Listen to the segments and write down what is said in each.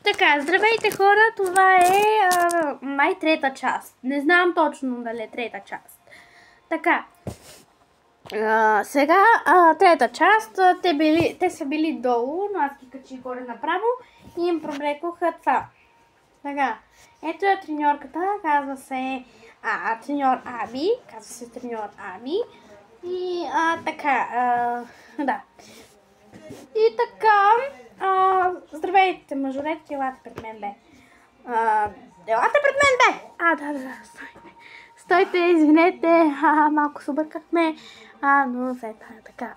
Така, здравейте хора, това е май трета част. Не знам точно дали е трета част. Така, сега трета част, те са били долу, но аз ги качих горе направо и им проблекоха това. Така, ето е треньорката, казва се треньор Аби, и така, да. И така, здравейте, мъжурете, елате пред мен, бе. Елате пред мен, бе! Да, стойте, извинете, малко се объркахме, но след това е така.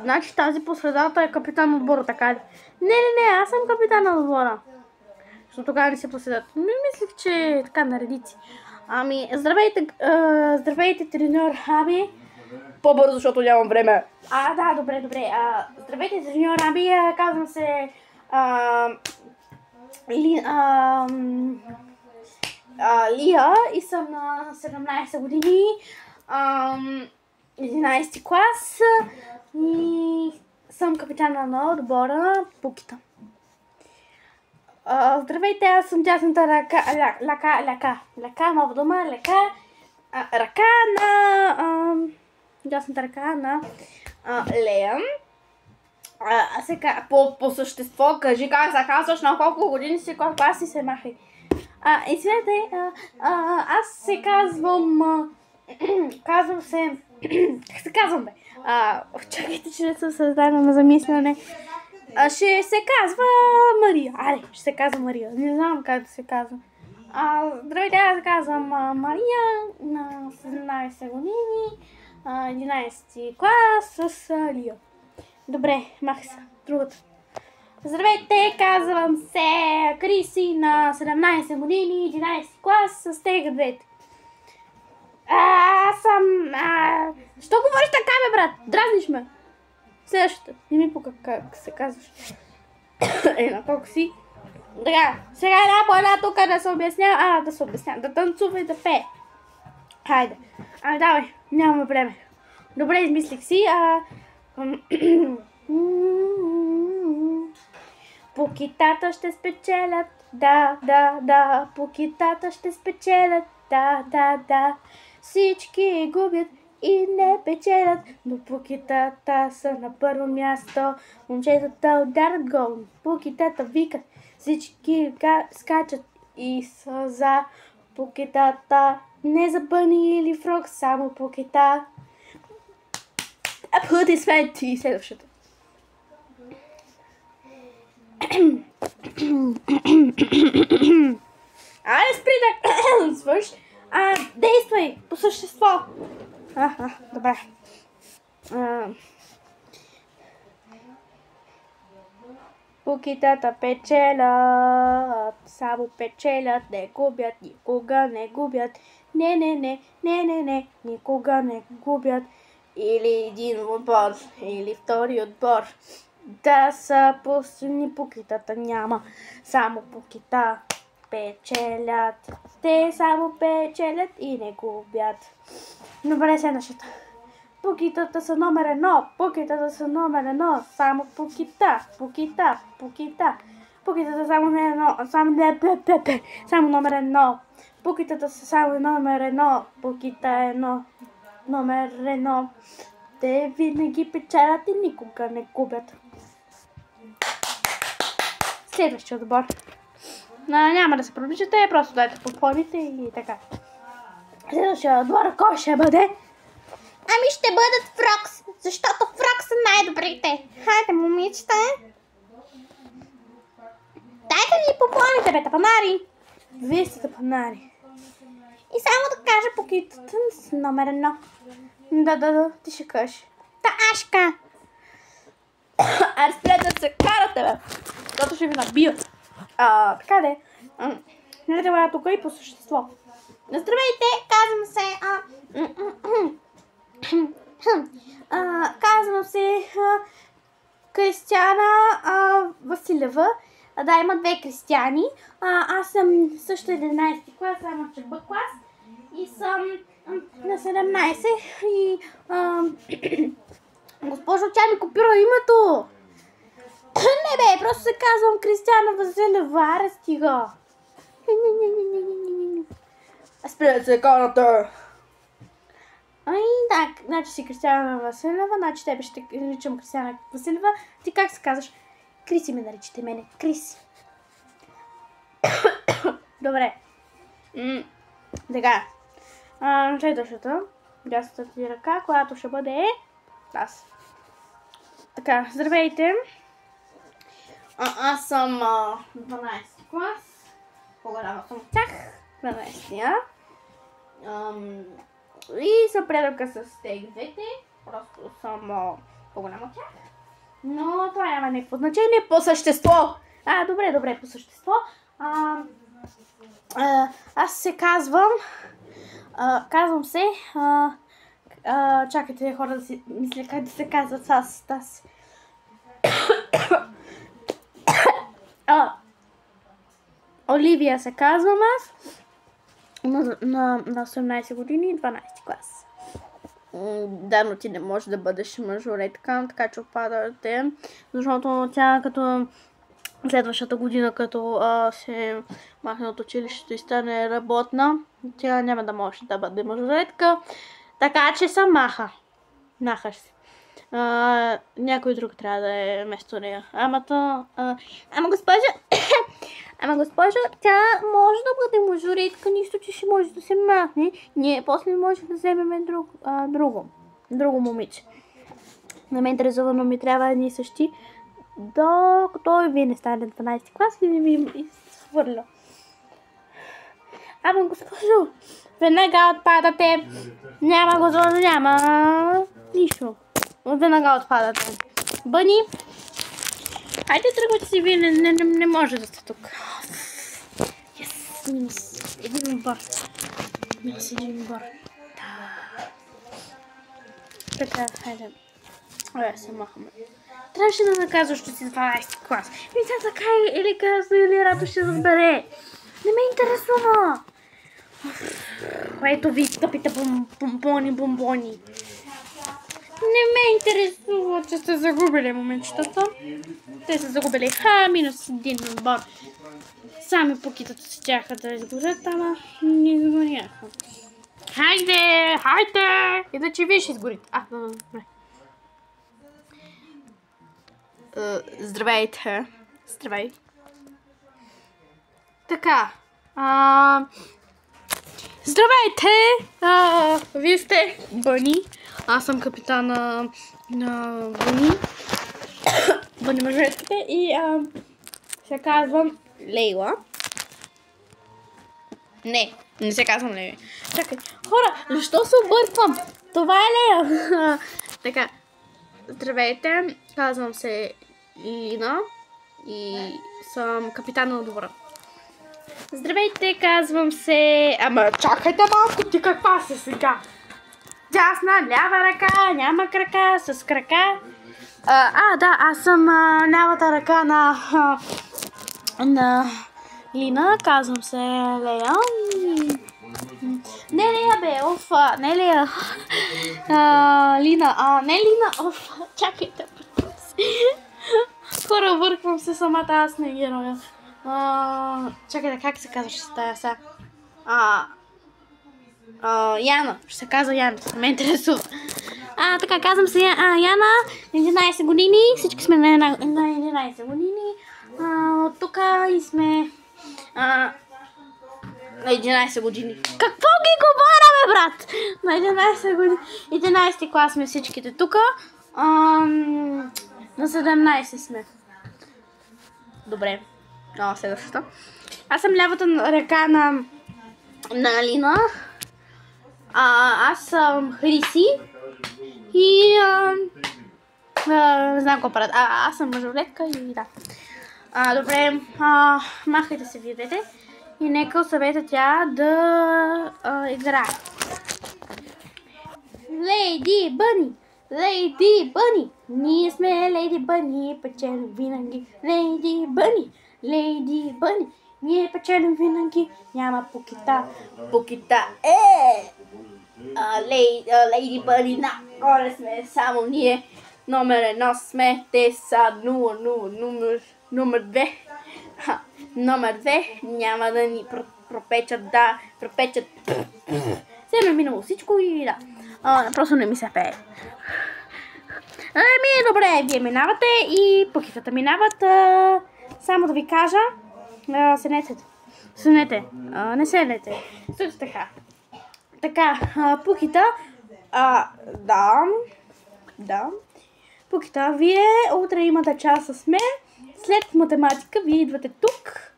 Значи тази по средата е капитан на отбора, така ли? Не, аз съм капитан на отбора. Защото тогава не се поседат. Мислих, че е така на редици. Здравейте, треньор Аби. По-бързо, защото нямам време. Да, добре. Здравейте, треньор Аби, казвам се Лия и съм на 17 години, 11 клас и съм капитана на отбора Пукита. Здравейте, аз съм дясната ръка, нова дума, дясната ръка на Лея. Сега, по същество, кажи как се казваш, на колко години си, колко класи се махай. Извинете, аз се казвам, как се казвам, бе? Чакайте, че не съм създадена на замисляне. Ще се казва Мария. Ще се казва Мария. Не знам как да се казва. Здравейте, аз се казвам Мария, на 17 години, 11 клас с Лия. Добре, махай се. Другата. Здравейте, казвам се Криси, на 17 години, 11 клас с тега двете. Що говориш така, бе, брат? Дразниш ме. Следващата. Не ми пука как се казваш. На колко си. Така, сега една по една тук да се обясня, да танцува и да пее. Хайде. Давай, нямаме време. Добре, измислих си. Пукитата ще спечелят, да, пукитата ще спечелят, да, всички губят и не печелят, но пукитата са на първо място, момчетата ударят гол, пукитата викат, всички скачат и са за пукитата, не за бъни или фрог, само пукита. Пъти свети, следващата. Спри да свърш. Действай по същество. Добре. Пукитата печелят, само печелят, не губят, никога не губят. Не, никога не губят. Или един отбор, или втори отбор. Да са пустини, пукитата няма. Само пукита печелят. Те само печелят и не губят. Добре, следващата. Пукитата са номер 1. Пукитата са номер 1. Само пукита. Пукитата само номер 1. Пукитата са само номер 1. Пукита е номер 1. Те винаги печелят и никога не губят. Следващия отбор. Няма да се привличате, просто дайте попълните и така. Следващия отбор, кой ще бъде? Ще бъдат Фрокс, защото Фрокс са най-добрите. Хайде, момичета. Дайте ни попълните, бе, тапанари. Вие сте тапанари. И само да кажа Пукитата с номер 1. Да, ти ще кажеш. Ашка. Спрете да се карате, бе. Защото ще ви набият. Така де. Не трябва тук и по същество. Здравейте, казвам се казвам се Кристияна Василева. Да, има две Кристияни. Аз съм също 11 клас, само че Б клас. И съм на 17 и госпожо, тя ми копира името. Не бе, просто се казвам Кристияна Василева, аре стига. Спрете се карата. Ай, да, значи си Кристияна Василева, значи тебе ще наричам Кристияна Василева. Ти как се казваш? Криси ме наричате мене, Криси. Добре. Така. Следващата. Дясната ти ръка, която ще бъде аз. Така, здравейте. Аз съм 12 клас. По-голяма съм от тях. 12-я. И съм приятелка с тези двете. Просто съм по-голяма от тях. Но това няма никакво значение. По същество. Добре, по същество. Аз се казвам. Казвам се. Чакайте хора да си мисля как да се казват аз. Оливия се казвам аз. На 18 години, 12 клас. Да, но ти не можеш да бъдеш мажоретка, така че отпадате. Защото тя като следващата година, като се махне от училището и стане работна, тя няма да може да бъде мажоретка. Така че се маха. Махаш се. Някой друг трябва да е вместо нея. Ама госпожа, тя може да бъде мажоретка, нищо, че ще може да се махне. Ние после може да вземем друго момиче. Не ме интересува, но ми трябва едни същи. Докато и вие не стане 12 клас и не ми изхвърля. Госпожо, веднага отпадате. Няма нищо. Веднага отпадате. Бъни, хайде тръгвайте си, вие не може да сте тук. Минус един отбор. Така, хайде. Се махаме. Трябваше да наказваш, че си 12 клас. Сега така или казва, или Радо ще разбере. Не ме интересува. Ето ви, скъпите бомбони. Не ме интересува, че сте загубили момичетата. Те са загубили минус един отбор. Сами покитата си тяха да изгорят, ама не изгоряха. Хайде! Иначе вие ще изгорите. Добре. Здравейте. Здравей. Така. Здравейте! Вие сте Бъни. Аз съм капитана на Бъни. Бъни мъжетките и се казвам Лейла. Не се казвам Лейла. Чакай, хора, защо се обърквам? Това е Лейла. Така, здравейте, казвам се Лина и съм капитан на двора. Здравейте, казвам се... чакайте малко, ти каква си сега? Дясна, лява ръка, няма крака, с крака. Аз съм лявата ръка на Лина, казвам се Лея. Не Лея бе, не Лея. Лина, не Лина, чакайте. Хора, върквам се самата, аз не героя. Чакайте, как се казваш тая сега? Яна, ще се казва Яна, не ме интересува. Така, казвам се Яна, 11 години, всички сме на 11 години. От тук и сме на 11 години. Какво ги говоря, бе, брат? На 11 години. 11 клас сме всичките тук. На 17 сме. Добре. Следващата. Аз съм лявата ръка на Лина. Аз съм Хриси. И не знам какво правят. Аз съм мъжовлетка и да. Добре, махайте се видите. И нека съвета тя да играе. Лейди Бъни! Лейди Бъни! Ние сме Лейди Бъни, печелим винаги. Лейди Бъни! Лейди Бъни! Ние печелим винаги. Няма покита. Лейди Бъни, горе сме само ние. Номер 1 сме, те са 0-0. Номер 2. Номер 2 няма да ни пропечат, Сега е минало всичко и да. Просто не ми се пее. Добре, вие минавате и пукитата минават. Само да ви кажа, седнете, не седнете. Също така. Така, пукита, да. Пукита, вие утре имате час с мен. След математика вие идвате тук.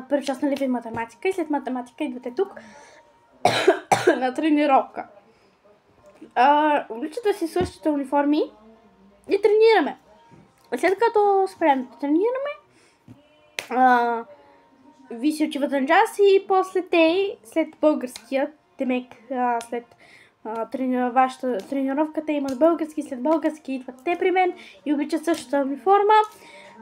Първи час на математика и след математика идвате тук на тренировка. Обличате си същите униформи и тренираме. След като спрем да тренираме, ви си отивате на час и после след българския, след вашата тренировка, те имат български, след български идват те при мен и обличат същата униформа,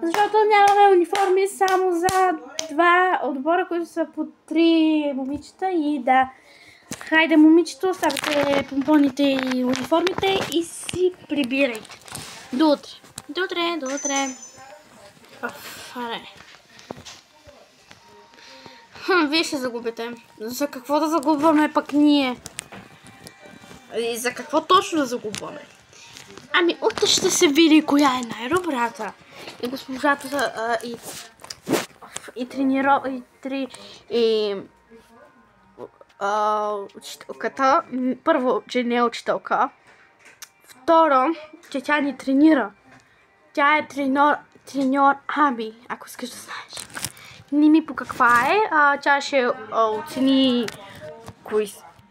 защото нямаме униформи само за 2 отбора, които са по 3 момичета и да. Хайде, момичето, оставяте помпоните и униформите и си прибирайте. До утре. До утре. Вие ще загубите. За какво да загубваме пък ние? И за какво точно да загубваме? Ами, утре ще се види коя е най-добрата. И госпожата учителката. Първо, че не е учителка. Второ, че тя ни тренира. Тя е треньор Аби, ако искаш да знаеш. Не ми по каква е. Тя ще оцени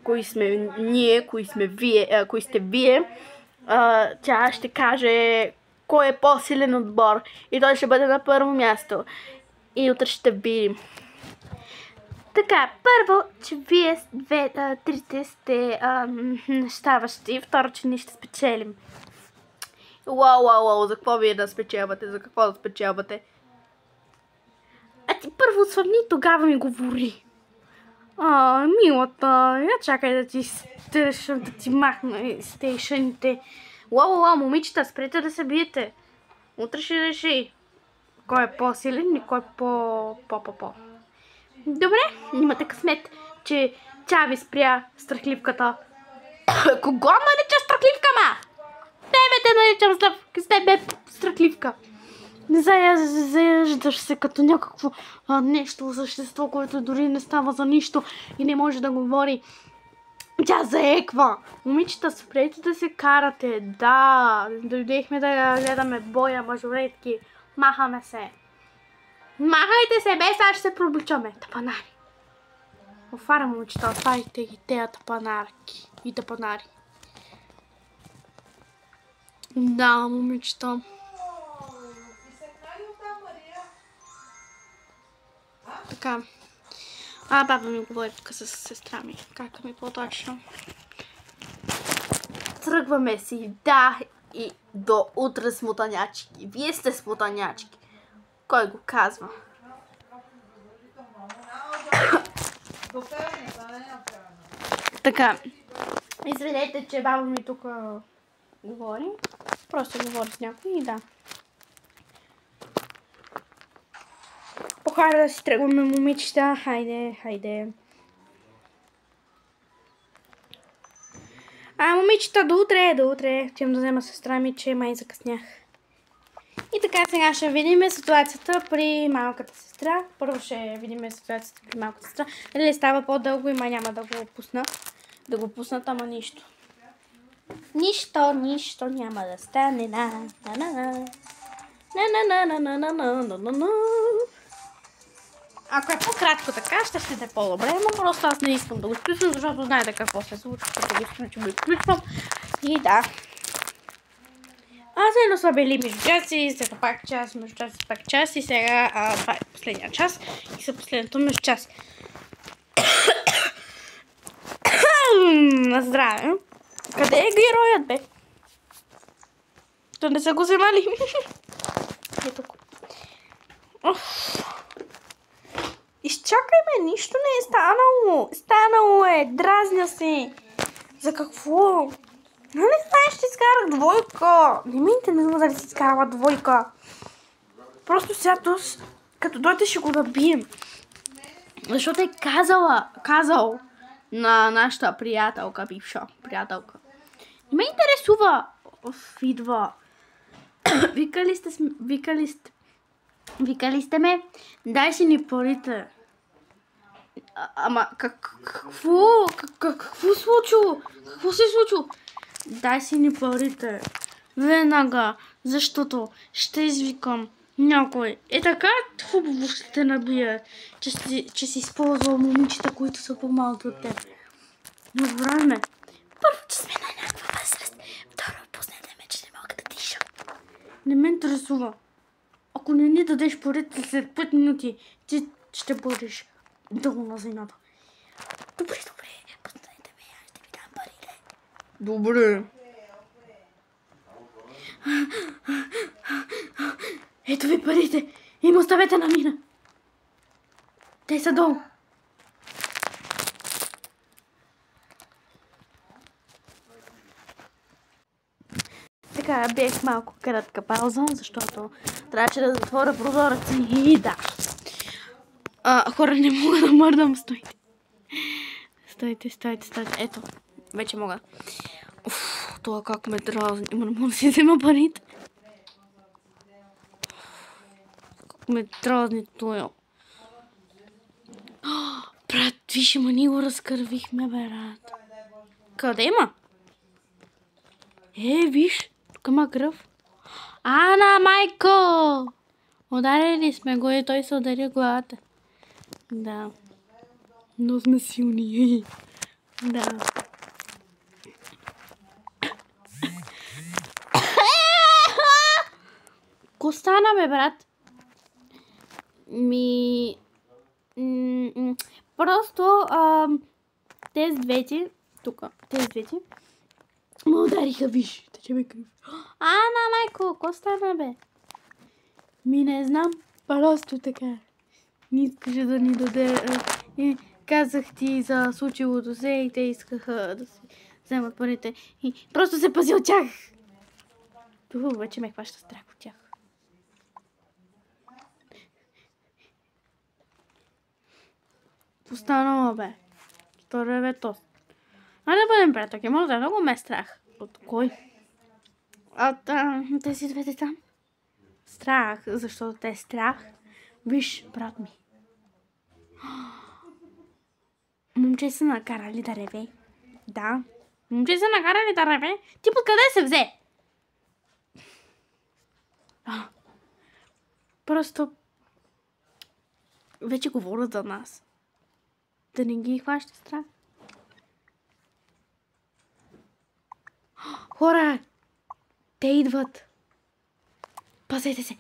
кои сме ние, кои сте вие. Тя ще каже кой е по-силен отбор и той ще бъде на първо място. И утре ще видим. Така, първо, че вие трите сте нещаващи, второ, че ние ще спечелим. Уау, за какво вие да спечелвате? За какво да спечелвате? А ти първо свъмни, тогава ми говори. Милата, я чакай да ти махна стейшъните. Уау, момичета, спрете да се биете. Утре ще реши кой е по-силен и кой е по. Добре, имате късмет, че тя ви спря страхливката. Кого нарича страхливка, ма? Тебе те наричам страхливка. Не заяждаш се като някакво нещо, същество, което дори не става за нищо и не може да говори. Тя заеква. Момичета, спрете да се карате. Да, дойдехме да гледаме боя, мъжоретки. Махаме се. Махайте се, без аз ще се пробличаме. Тапанари. Офара, момичета, оставите ги тея тапанарки и тапанари. Да, момичета. Така. Баба ми говори тук с сестра ми. Как ми по-точно. Тръгваме си. Да, и до утре смотанячки. Вие сте смотанячки. Кой го казва? Така. Извинете, че баба ми тук говори. Просто говори с някой и да. Похара да си тръгваме, момичета. Хайде. Момичета, до утре. Тям да взема сестра ми, че май закъснях. И така, сега ще видим ситуацията при малката сестра. Първо ще видим ситуацията при малката сестра. Дали става по-дълго и май няма да го пусна. Да го пуснат, ама нищо. Нищо няма да стане. Ако е по-кратко така, ще е по-добре, но просто аз не искам да го изключвам, защото знаете какво се случва, като го изключвам. И да. Едно са били между часи, сега пак час и сега това е последния час и са последното между час. На здраве. Къде е героят, бе? То не са го вземали. Ето тук. Изчакай, бе, нищо не е станало. Станало е, дразня се. За какво? Нали знаеш, че изкарах двойка? Не ми интересува дали си изкарала двойка. Просто сега като дойде ще го набием. Защото е казал на нашата приятелка, бивша приятелка. Не ме интересува. Идва. Викали сте ме, дай си ни парите. Ама какво случило? Какво се случило? Дай си ни парите. Веднага, защото ще извикам някой. Е така хубаво ще те набия, че си използвал момичета, които са по-малки от теб. Но време. Първо, че сме на някаква възраст. Второ, пуснете ме, че не мога да диша. Не ме интересува. Ако не ни дадеш парите след 5 минути, ти ще бъдеш долу на земята. Добре, пуснете ме, аз ще ви дам парите. Добре. Ето ви парите. Им оставете на мина. Те са долу. Така, бех малко кратка пауза, защото трябваше да затворя прозореца и да. Хора, не мога да мърдам, стойте. Стойте. Ето, вече мога. Това как ме дразни. Има, не мога да си взема парите. Как ме дразни това. Брат, виж, ама ние го разкървихме, брат. Къде има? Виж, тук има кръв. Ана, майко! Ударили сме го и той се удари главата. Да. Но сме силни. Да. Ко стана, бе, брат? Просто тези двете, ме удариха, виж, тече ме кръв. Ана, майко, ко стана, бе? Не знам, просто така. Не искаше да ни даде. Казах ти за случилото се и те искаха да си вземат парите. И просто се пази от тях. Вече ме хваща страх от тях. Постанала, бе. Втория бе тост. Да бъдем приятелки, може да много ме е страх. От кой? От тези двете там. Страх, защото те е страх. Виж, брат ми. Момче са накарали да реве. Да. Момче са накарали да реве. Ти къде се взе? Просто вече говорят за нас. Да не ги хваща страх. Хора! Те идват. Пазете се.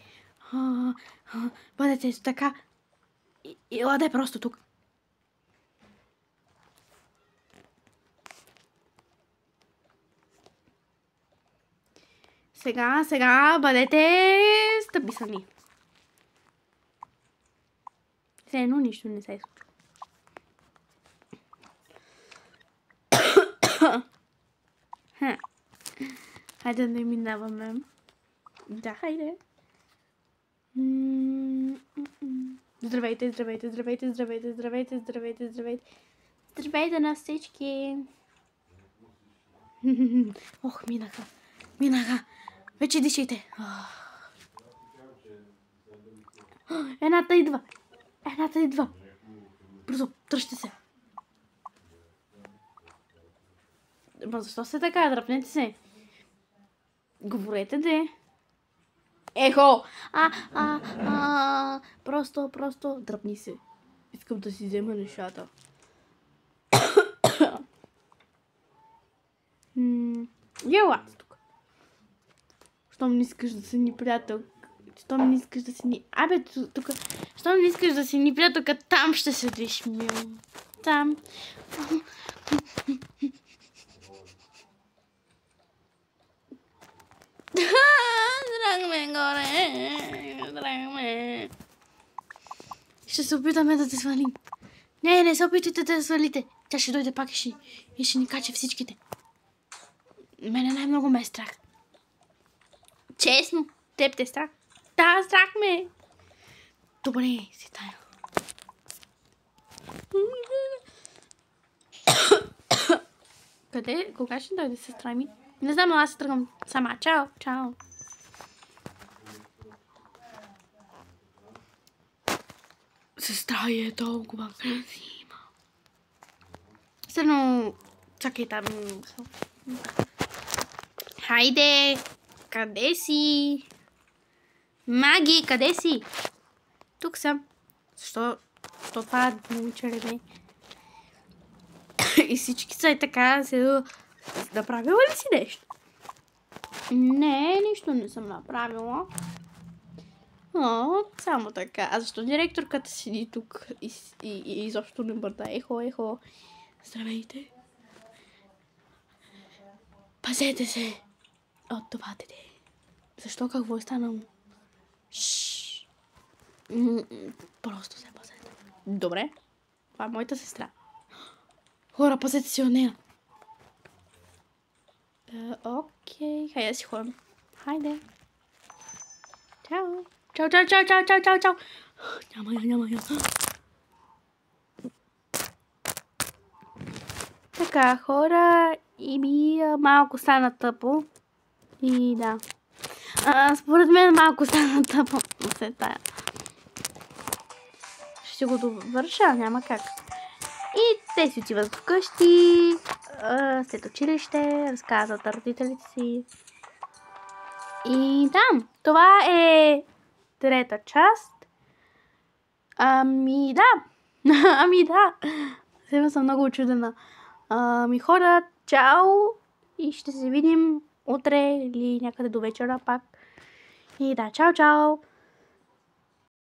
Бъдете така. И ладе просто тук. Сега бъдете стъписани. Все едно нищо не се случва. Хайде да минаваме. Да, хайде. Здравейте. Здравейте на всички. Ох, минаха. Вече дишайте. Едната идва. Бързо, тръжте се. Ма защо се така? Дръпнете се. Говорете, де. Ехо! Просто дръпни се. Искам да си взема нещата. Ела тук. Щом не искаш да си ни приятел. Щом не искаш да си ни... Абе, тук... Щом не искаш да си ни приятелка, там ще седиш, мил. Там. Драгме горе. Драгме. Ще се опитаме да те свалим. Не се опитайте да те свалите. Тя ще дойде пак и ще ни каче всичките. Мене най-много ме е страх. Честно, теб те е страх? Да, страх ме е. Добре, си тая. Къде? Кога ще дойде сестра ми? Не знам, но аз се тръгвам сама. Чао, чао. Сестра е толкова красива. Следно, чакай там. Хайде! Къде си? Маги, къде си? Тук съм. Защо това момиче реве? И всички са и така се... Направила ли си нещо? Не, нищо не съм направила. О, само така. А защо директорката седи тук и изобщо не бърда? Ехо. Здравейте. Пазете се от това дете. Защо? Какво е станало? Шшш. Просто се пазете. Добре. Това е моята сестра. Хора, пазете се от нея. Окей. Хайде да си ходим. Хайде. Чао. Чао. Няма я. Така, хора, и ми малко стана тъпо. И да. Според мен малко стана тъпо. След тая. Ще го довърша, няма как. И те си отиват вкъщи, след училище, разказват на родителите си. И да, това е трета част. Ами да. Сега съм много очудена. Хора, чао и ще се видим утре или някъде до вечера пак. И да, чао!